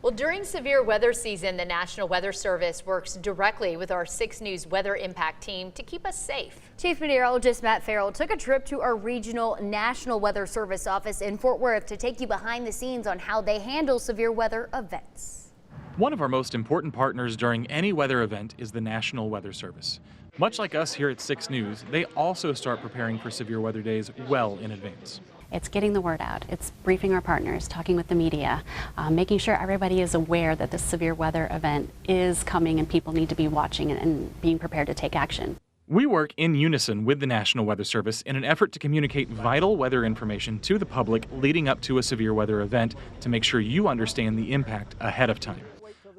Well, during severe weather season, the National Weather Service works directly with our 6 News Weather Impact team to keep us safe. Chief Meteorologist Matt Farrell took a trip to our regional National Weather Service office in Fort Worth to take you behind the scenes on how they handle severe weather events. One of our most important partners during any weather event is the National Weather Service. Much like us here at 6 News, they also start preparing for severe weather days well in advance. It's getting the word out. It's briefing our partners, talking with the media, making sure everybody is aware that this severe weather event is coming and people need to be watching and being prepared to take action. We work in unison with the National Weather Service in an effort to communicate vital weather information to the public leading up to a severe weather event to make sure you understand the impact ahead of time.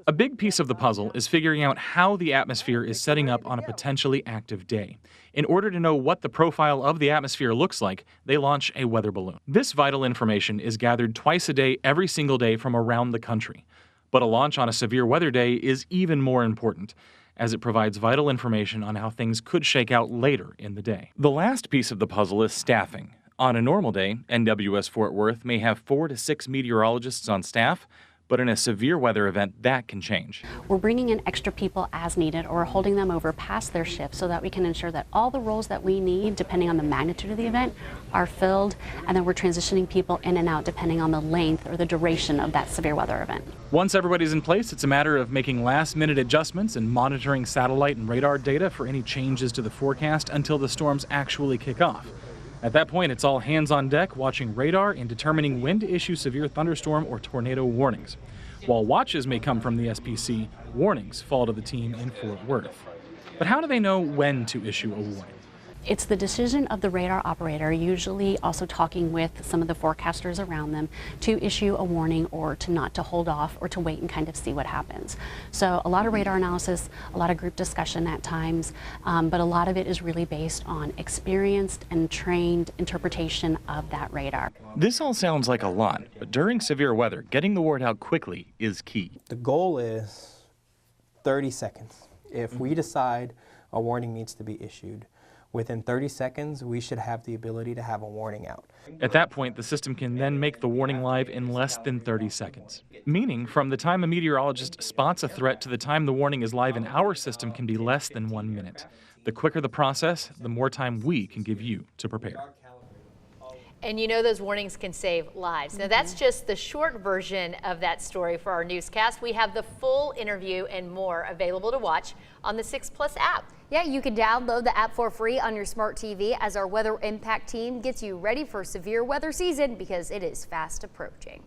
A big piece of the puzzle is figuring out how the atmosphere is setting up on a potentially active day. In order to know what the profile of the atmosphere looks like, they launch a weather balloon. This vital information is gathered twice a day, every single day from around the country. But a launch on a severe weather day is even more important, as it provides vital information on how things could shake out later in the day. The last piece of the puzzle is staffing. On a normal day, NWS Fort Worth may have 4 to 6 meteorologists on staff, but in a severe weather event, that can change. We're bringing in extra people as needed or holding them over past their shift so that we can ensure that all the roles that we need, depending on the magnitude of the event, are filled, and then we're transitioning people in and out depending on the length or the duration of that severe weather event. Once everybody's in place, it's a matter of making last-minute adjustments and monitoring satellite and radar data for any changes to the forecast until the storms actually kick off. At that point, it's all hands on deck watching radar and determining when to issue severe thunderstorm or tornado warnings. While watches may come from the SPC, warnings fall to the team in Fort Worth. But how do they know when to issue a warning? It's the decision of the radar operator, usually also talking with some of the forecasters around them, to issue a warning or to hold off or to wait and kind of see what happens. So a lot of radar analysis, a lot of group discussion at times, but a lot of it is really based on experienced and trained interpretation of that radar. This all sounds like a lot, but during severe weather, getting the word out quickly is key. The goal is 30 seconds. If we decide a warning needs to be issued, within 30 seconds, we should have the ability to have a warning out. At that point, the system can then make the warning live in less than 30 seconds. Meaning, from the time a meteorologist spots a threat to the time the warning is live in our system can be less than 1 minute. The quicker the process, the more time we can give you to prepare. And you know those warnings can save lives. Now that's just the short version of that story for our newscast. We have the full interview and more available to watch on the 6 Plus app. Yeah, you can download the app for free on your smart TV as our Weather Impact team gets you ready for severe weather season because it is fast approaching.